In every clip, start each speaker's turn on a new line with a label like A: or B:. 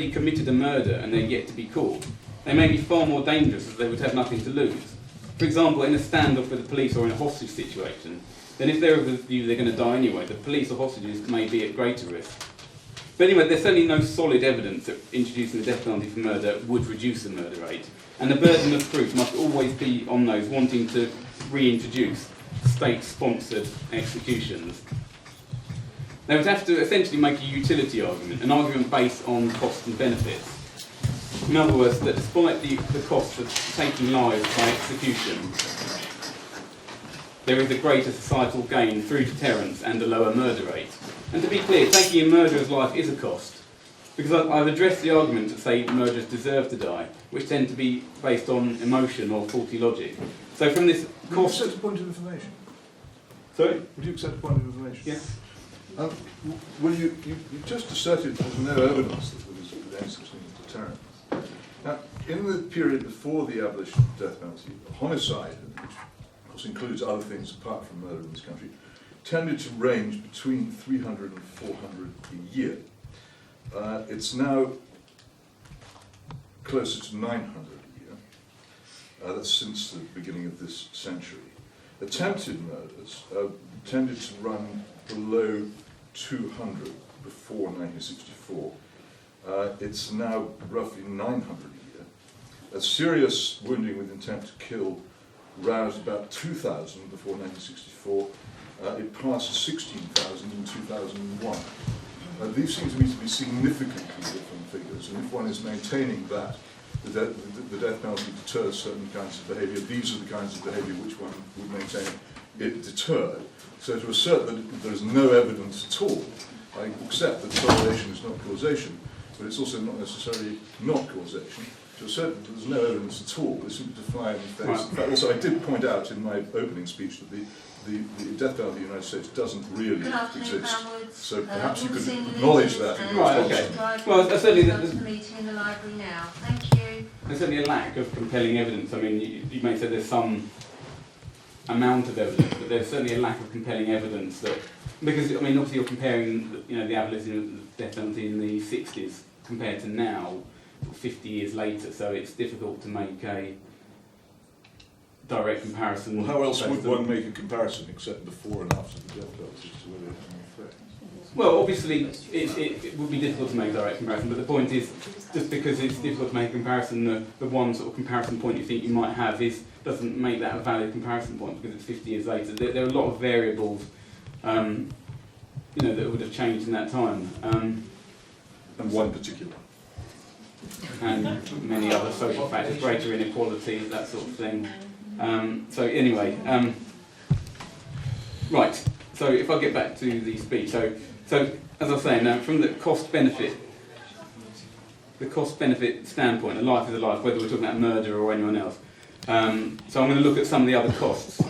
A: already committed a murder and they're yet to be caught, they may be far more dangerous as they would have nothing to lose. For example, in a standoff with the police or in a hostage situation, then if they're of the view they're going to die anyway, the police or hostages may be at greater risk. But anyway, there's certainly no solid evidence that introducing the death penalty for murder would reduce the murder rate, and the burden of proof must always be on those wanting to reintroduce state-sponsored executions. They would have to essentially make a utility argument, an argument based on cost and benefits. In other words, that despite the cost of taking lives by execution, there is a greater societal gain through deterrence and a lower murder rate. And to be clear, taking a murderer's life is a cost, because I've addressed the arguments that say murderers deserve to die, which tend to be based on emotion or faulty logic. So from this cost...
B: Would you accept a point of information?
A: Sorry?
B: Would you accept a point of information?
A: Yes.
B: Well, you just asserted there's no evidence that there was any such thing as deterrent. Now, in the period before the abolition of the death penalty, homicide, which of course includes other things apart from murder in this country, tended to range between 300 and 400 a year. It's now closer to 900 a year. That's since the beginning of this century. Attempted murders tended to run below 200 before 1964. It's now roughly 900 a year. A serious wounding with intent to kill roused about 2,000 before 1964. It passed 16,000 in 2001. These seem to me to be significantly different figures, and if one is maintaining that the death penalty deters certain kinds of behaviour, these are the kinds of behaviour which one would maintain it deterred. So to assert that there is no evidence at all, I accept that correlation is not causation, but it's also not necessarily not causation. To assert that there's no evidence at all is simply to fly in the face. In fact, also I did point out in my opening speech that the death penalty in the United States doesn't really exist. So perhaps you could acknowledge that.
A: Right, okay. Well, certainly
C: there's a meeting in the library now. Thank you.
A: There's certainly a lack of compelling evidence. I mean, you may say there's some amount of evidence, but there's certainly a lack of compelling evidence that, because I mean, obviously you're comparing, the abolition of the death penalty in the 60s compared to now, 50 years later. So it's difficult to make a direct comparison.
B: Well, how else would one make a comparison except before and after the death penalty to whether it had an effect?
A: Well, obviously it would be difficult to make a direct comparison, but the point is, just because it's difficult to make a comparison, the one sort of comparison point you think you might have doesn't make that a valid comparison point because it's 50 years later. There are a lot of variables, that would have changed in that time.
B: And one particular.
A: And many other social factors, greater inequality, that sort of thing. So anyway, right. So if I get back to the speech, so as I was saying, now from the cost-benefit standpoint, a life is a life, whether we're talking about murder or anyone else. So I'm going to look at some of the other costs.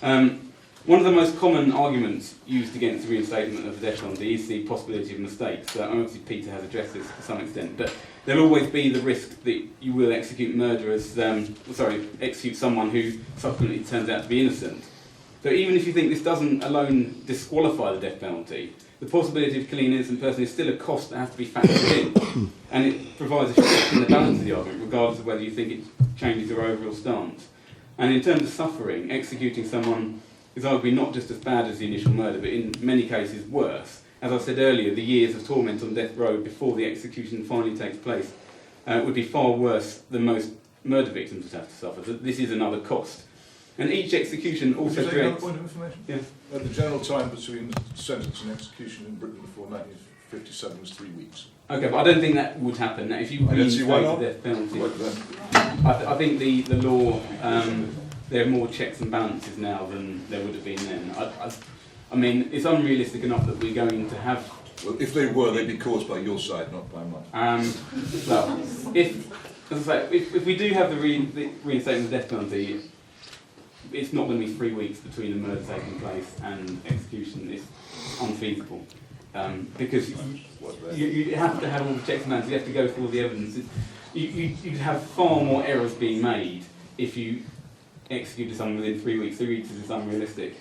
A: One of the most common arguments used against the reinstatement of the death penalty is the possibility of mistakes. Obviously Peter has addressed this to some extent, but there'll always be the risk that you will execute execute someone who subsequently turns out to be innocent. So even if you think this doesn't alone disqualify the death penalty, the possibility of killing an innocent person is still a cost that has to be factored in, and it provides a shift in the balance of the argument, regardless of whether you think it changes your overall stance. And in terms of suffering, executing someone is arguably not just as bad as the initial murder, but in many cases worse. As I said earlier, the years of torment on death row before the execution finally takes place would be far worse than most murder victims would have to suffer. So this is another cost. And each execution also creates...
B: Point of information?
A: Yeah.
B: The general time between sentence and execution in Britain before 1957 was 3 weeks.
A: Okay, but I don't think that would happen. If you reinstate the death penalty, I think the law, there are more checks and balances now than there would have been then. I mean, it's unrealistic enough that we're going to have...
B: Well, if they were, they'd be caused by your side, not by mine.
A: Well, as I say, if we do have the reinstatement of the death penalty, it's not going to be 3 weeks between the murder taking place and execution. It's unfeasible. Because you have to have all the checks and balances, you have to go through all the evidence. You'd have far more errors being made if you executed someone within 3 weeks. 3 weeks is unrealistic.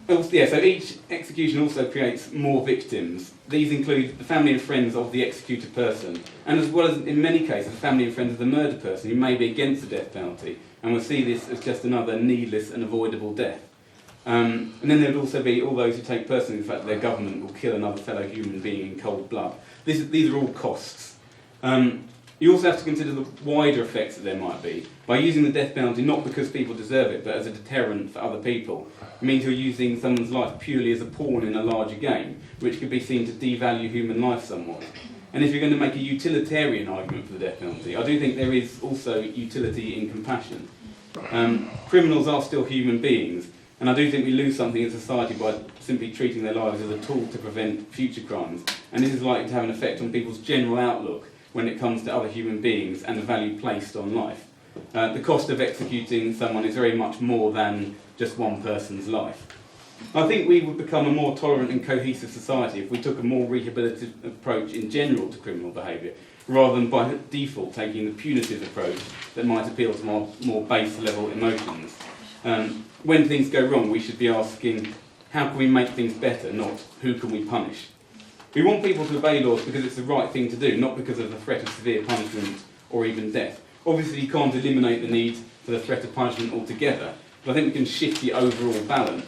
A: So each execution also creates more victims, these include the family and friends of the executed person, and as well as, in many cases, the family and friends of the murdered person who may be against the death penalty, and will see this as just another needless and avoidable death. And then there would also be all those who take personally the fact that their government will kill another fellow human being in cold blood. These are all costs. You also have to consider the wider effects that there might be. By using the death penalty, not because people deserve it, but as a deterrent for other people, it means you're using someone's life purely as a pawn in a larger game, which could be seen to devalue human life somewhat. And if you're going to make a utilitarian argument for the death penalty, I do think there is also utility in compassion. Criminals are still human beings, and I do think we lose something in society by simply treating their lives as a tool to prevent future crimes. And this is likely to have an effect on people's general outlook when it comes to other human beings and the value placed on life. The cost of executing someone is very much more than just one person's life. I think we would become a more tolerant and cohesive society if we took a more rehabilitative approach in general to criminal behaviour, rather than by default taking the punitive approach that might appeal to more base level emotions. When things go wrong, we should be asking, how can we make things better, not who can we punish? We want people to obey laws because it's the right thing to do, not because of the threat of severe punishment or even death. Obviously, you can't eliminate the need for the threat of punishment altogether, but I think we can shift the overall balance.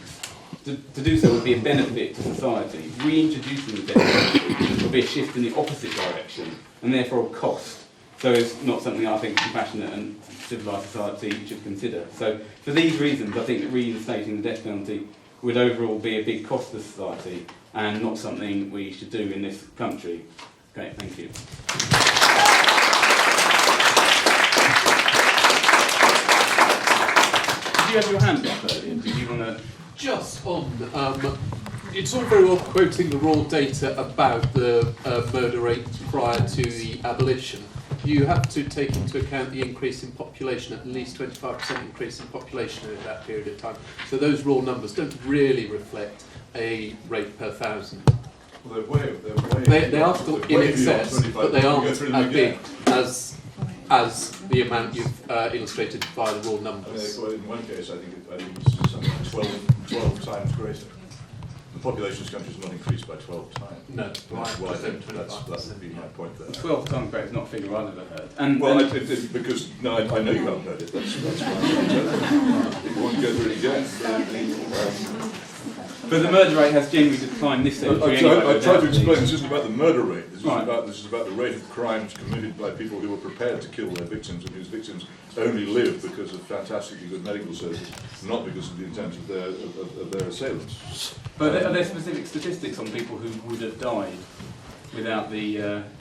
A: To do so would be a benefit to society. Reintroducing the death penalty would be a shift in the opposite direction, and therefore a cost. So it's not something I think a compassionate and civilised society should consider. So for these reasons, I think that reinstating the death penalty would overall be a big cost to society, and not something we should do in this country. Okay, thank you. Did you have your hand up earlier? Did you want to...
D: Just on, it's all very well quoting the raw data about the murder rate prior to the abolition. You have to take into account the increase in population, at least 25% increase in population in that period of time. So those raw numbers don't really reflect a rate per thousand.
B: Well, they
D: are still in excess, but they aren't as big as the amount you've illustrated by the raw numbers.
B: Well, in one case, I think it's something like 12 times greater. The population of this country has not increased by 12 times.
D: No,
B: Well, I think that would be my point there.
A: 12 times greater is not a figure I've ever heard. And
B: Because I know you haven't heard it. That's why it won't go through it again.
A: but the murder rate has generally declined this century.
B: I tried to explain this isn't about the murder rate. This
A: Right.
B: is about the rate of crimes committed by people who were prepared to kill their victims and whose victims only live because of fantastically good medical services, not because of the intent of their assailants.
A: But are there specific statistics on people who would have died without the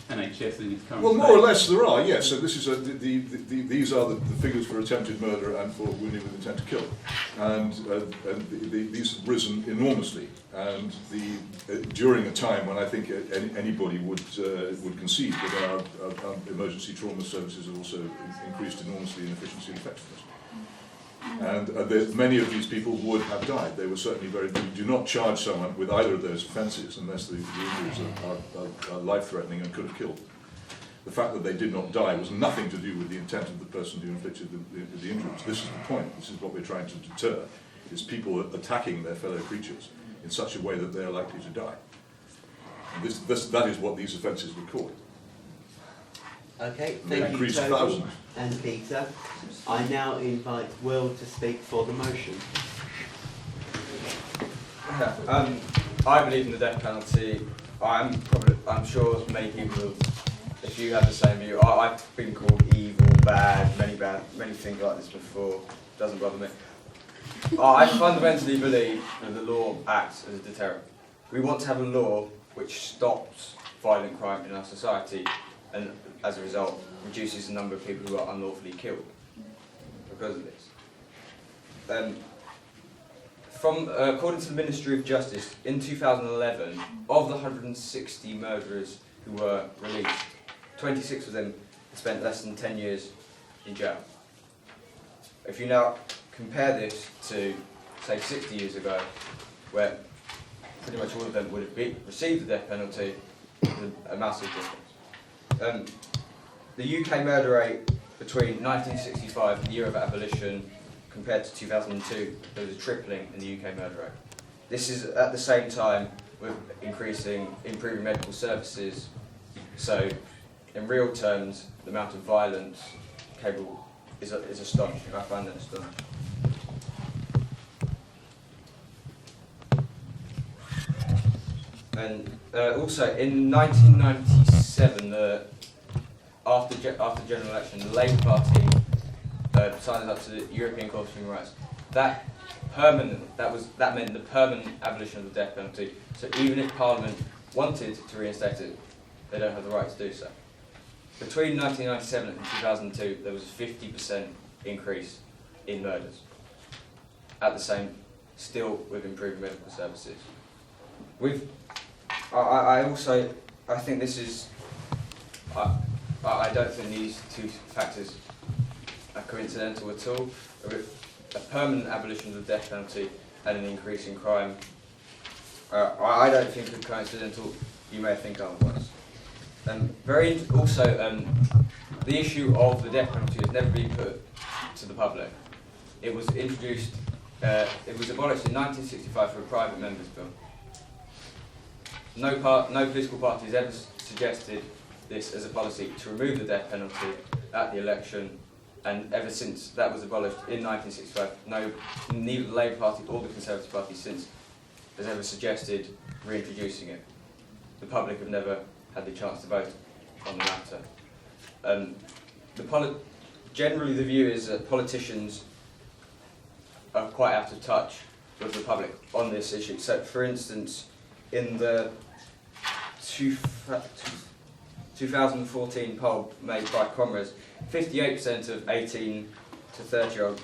A: NHS in its current
B: Well,
A: state?
B: more or less there are, yes. So this is these are the figures for attempted murder and for wounding with intent to kill, and these have risen enormously. And during a time when I think anybody would concede that our emergency trauma services have also increased enormously in efficiency and effectiveness. And many of these people would have died. They were certainly we do not charge someone with either of those offences unless the injuries are life-threatening and could have killed. The fact that they did not die was nothing to do with the intent of the person who inflicted the injuries. This is the point. This is what we're trying to deter, is people attacking their fellow creatures in such a way that they are likely to die. And that is what these offences record.
E: Okay, thank you, Toby and Peter. I now invite Will to speak for the motion.
F: I believe in the death penalty. I'm sure many people, if you have the same view, I've been called evil, bad, many things like this before. Doesn't bother me. I fundamentally believe that the law acts as a deterrent. We want to have a law which stops violent crime in our society, and as a result reduces the number of people who are unlawfully killed because of this. According to the Ministry of Justice, in 2011, of the 160 murderers who were released, 26 of them spent less than 10 years in jail. If you now compare this to, say, 60 years ago, where pretty much all of them would have received the death penalty, there's a massive difference. The UK murder rate between 1965, the year of abolition, compared to 2002, there was a tripling in the UK murder rate. This is at the same time with improving medical services. So, in real terms, the amount of violence capable is astonishing. I find that astonishing. And also, in 1997, after general election, the Labour Party signed up to the European Court of Human Rights. That meant the permanent abolition of the death penalty. So even if Parliament wanted to reinstate it, they don't have the right to do so. Between 1997 and 2002, there was a 50% increase in murders. At the same, still with improved medical services. I think this is. I don't think these two factors are coincidental at all. A permanent abolition of the death penalty and an increase in crime, I don't think are coincidental. You may think otherwise. The issue of the death penalty has never been put to the public. It was introduced. It was abolished in 1965 for a private member's bill. No political party has ever suggested this as a policy to remove the death penalty at the election, and ever since that was abolished in 1965, neither the Labour Party or the Conservative Party since has ever suggested reintroducing it. The public have never had the chance to vote on the matter. Generally, the view is that politicians are quite out of touch with the public on this issue. So, for instance, in the 2014 poll made by Comrades, 58% of 18 to 30-year-olds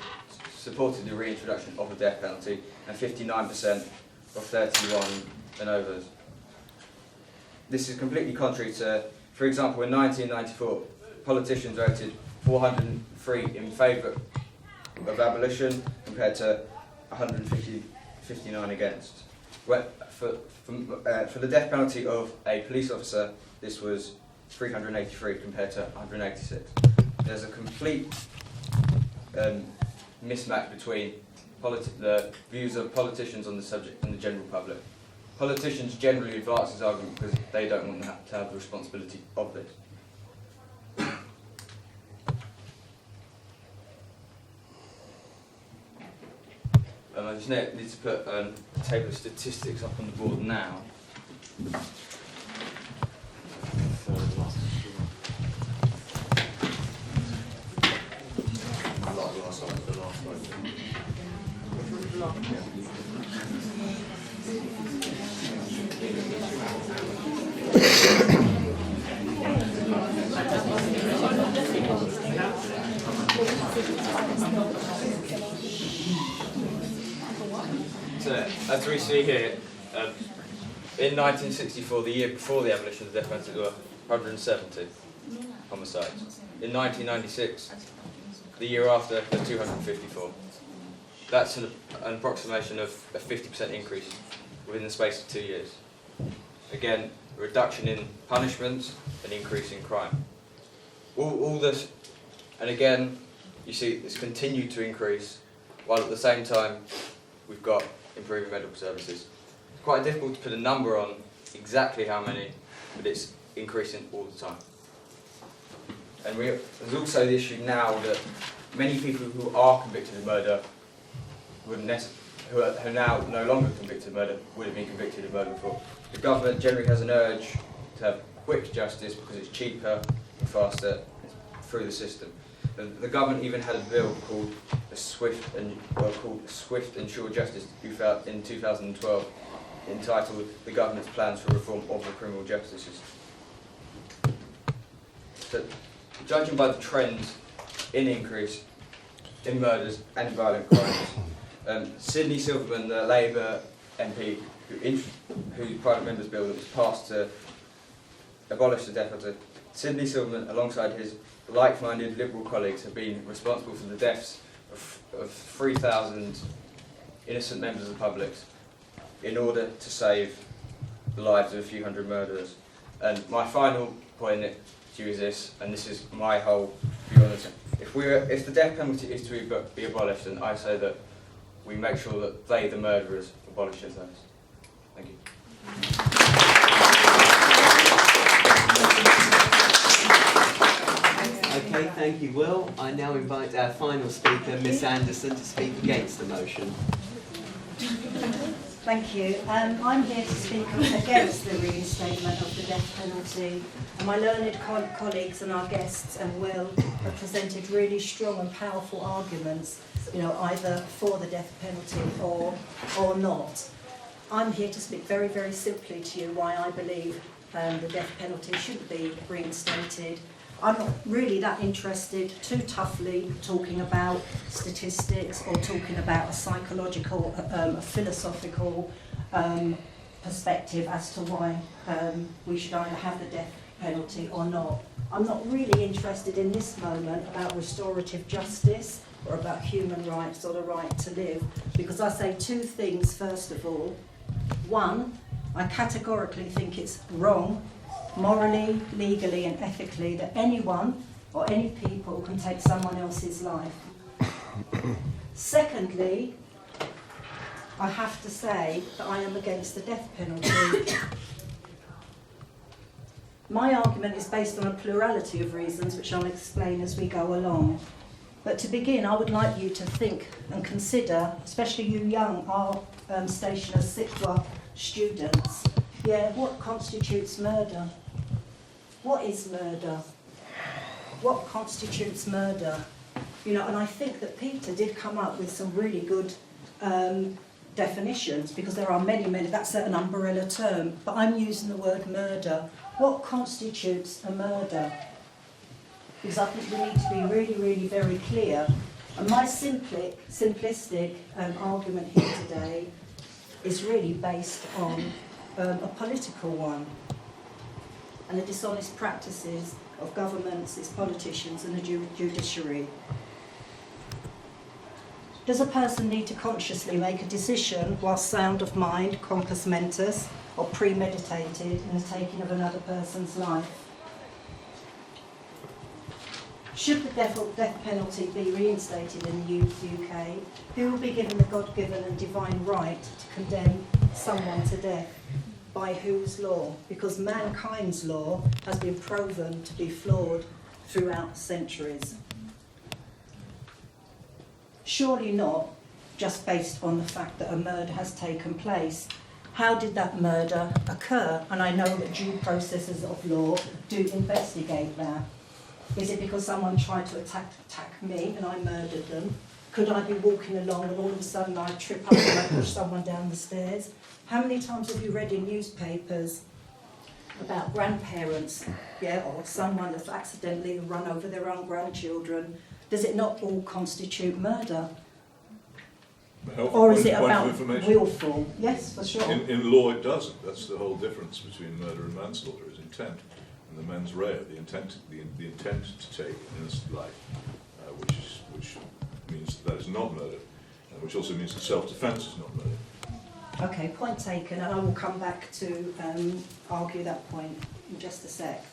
F: supported the reintroduction of the death penalty, and 59% of 31 and overs. This is completely contrary to, for example, in 1994, politicians voted 403 in favour of abolition compared to 159 against. For the death penalty of a police officer, this was 383 compared to 186. There's a complete mismatch between the views of politicians on the subject and the general public. Politicians generally advance this argument because they don't want to have the responsibility of this. I just need to put a table of statistics up on the board now. So, as we see here, in 1964, the year before the abolition of the death penalty, there were 170 homicides. In 1996, the year after, there were 254. That's an approximation of a 50% increase within the space of 2 years. Again, a reduction in punishments, an increase in crime. All this, and again, you see it's continued to increase, while at the same time, we've got improving medical services. It's quite difficult to put a number on exactly how many, but it's increasing all the time. And there's also the issue now that many people who are convicted of murder who are now no longer convicted of murder would have been convicted of murder before. The government generally has an urge to have quick justice because it's cheaper and faster through the system. The government even had a bill called Swift and Sure Justice in 2012, entitled "The Government's Plans for Reform of the Criminal Justice System." So, judging by the trends in increase in murders and violent crimes, Sidney Silverman, the Labour MP whose private member's bill that was passed to abolish the death penalty, Sidney Silverman, alongside his like-minded Liberal colleagues, have been responsible for the deaths of 3,000 innocent members of the public in order to save the lives of a few hundred murderers. And my final point to you is this, and this is my whole view on this. If the death penalty is to be abolished, then I say that we make sure that they, the murderers, abolish those. Thank you.
E: Okay, thank you, Will. I now invite our final speaker, Miss Anderson, to speak against the motion.
G: Thank you. I'm here to speak against the reinstatement of the death penalty. And my learned colleagues and our guests and Will have presented really strong and powerful arguments, either for the death penalty or not. I'm here to speak very, very simply to you why I believe the death penalty should be reinstated. I'm not really that interested too toughly talking about statistics or talking about a psychological, a philosophical perspective as to why we should either have the death penalty or not. I'm not really interested in this moment about restorative justice or about human rights or the right to live, because I say two things first of all. One, I categorically think it's wrong, morally, legally and ethically, that anyone or any people can take someone else's life. Secondly, I have to say that I am against the death penalty. My argument is based on a plurality of reasons, which I'll explain as we go along. But to begin, I would like you to think and consider, especially you young, our stationers, Sitwa students, what constitutes murder? What is murder? What constitutes murder? And I think that Peter did come up with some really good definitions, because there are many, that's an umbrella term, but I'm using the word murder. What constitutes a murder? Because I think we need to be really, really very clear. And my simplistic argument here today is really based on a political one, and the dishonest practices of governments, its politicians and the judiciary. Does a person need to consciously make a decision whilst sound of mind, compos mentis, or premeditated in the taking of another person's life? Should the death penalty be reinstated in the UK, who will be given the God-given and divine right to condemn someone to death? By whose law? Because mankind's law has been proven to be flawed throughout centuries. Surely not just based on the fact that a murder has taken place. How did that murder occur? And I know that due processes of law do investigate that. Is it because someone tried to attack me and I murdered them? Could I be walking along and all of a sudden I trip up and I push someone down the stairs? How many times have you read in newspapers about grandparents, or someone that's accidentally run over their own grandchildren? Does it not all constitute murder? Or is it about willful? Yes, for sure.
B: In law it doesn't. That's the whole difference between murder and manslaughter, is intent. And the mens rea, the intent to take an innocent life, which means that is not murder, and which also means that self-defence is not murder.
G: Okay, point taken, and I will come back to argue that point in just a sec.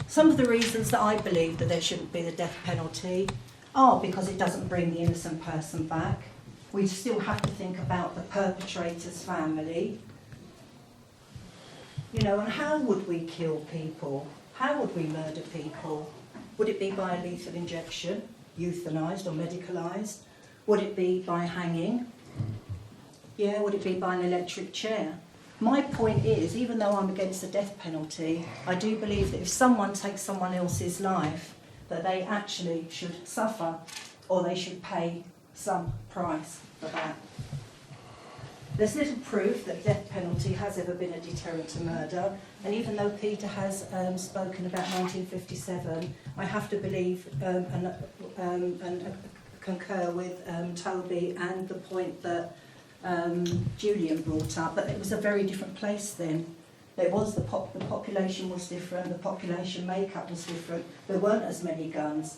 G: Some of the reasons that I believe that there shouldn't be the death penalty are because it doesn't bring the innocent person back. We still have to think about the perpetrator's family. And how would we kill people? How would we murder people? Would it be by a lethal injection, euthanised or medicalised? Would it be by hanging? Would it be by an electric chair? My point is, even though I'm against the death penalty, I do believe that if someone takes someone else's life, that they actually should suffer, or they should pay some price for that. There's little proof that death penalty has ever been a deterrent to murder, and even though Peter has spoken about 1957, I have to believe and concur with Toby and the point that Julian brought up, but it was a very different place then. There was the population was different, the population makeup was different, there weren't as many guns,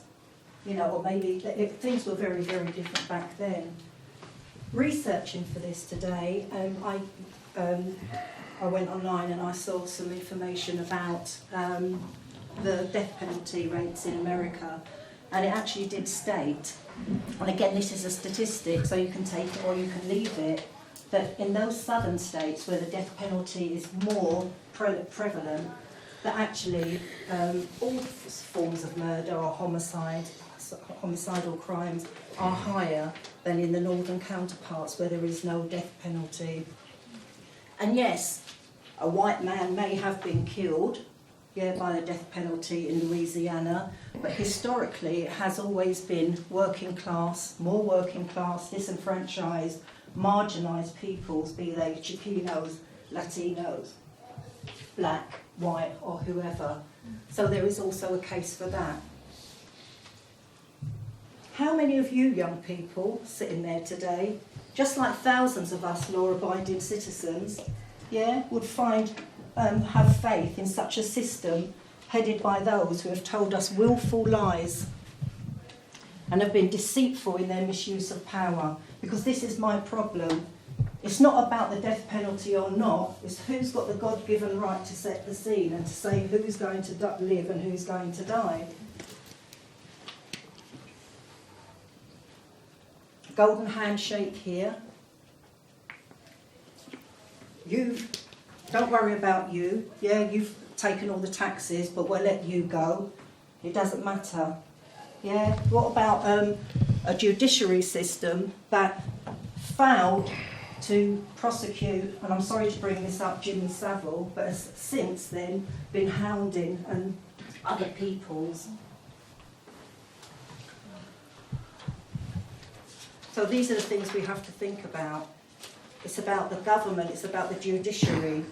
G: or maybe things were very, very different back then. Researching for this today, I went online and I saw some information about the death penalty rates in America, and it actually did state, and again this is a statistic so you can take it or you can leave it, that in those southern states where the death penalty is more prevalent, that actually all forms of murder or homicidal crimes are higher than in the northern counterparts where there is no death penalty. And yes, a white man may have been killed, by the death penalty in Louisiana, but historically it has always been working class, more working class, disenfranchised, marginalised peoples, be they Chicanos, Latinos, black, white or whoever. So there is also a case for that. How many of you young people sitting there today, just like thousands of us law-abiding citizens, would have faith in such a system headed by those who have told us willful lies and have been deceitful in their misuse of power? Because this is my problem. It's not about the death penalty or not, it's who's got the God-given right to set the scene and to say who's going to live and who's going to die. Golden handshake here. Don't worry about you. You've taken all the taxes, but we'll let you go. It doesn't matter. What about a judiciary system that failed to prosecute, and I'm sorry to bring this up, Jimmy Savile, but has since then been hounding and other peoples. So these are the things we have to think about. It's about the government, it's about the judiciary.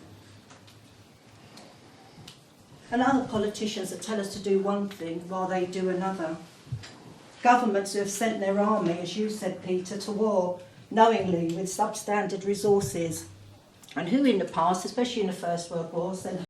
G: And other politicians that tell us to do one thing while they do another. Governments who have sent their army, as you said, Peter, to war, knowingly with substandard resources. And who in the past, especially in the First World War, sent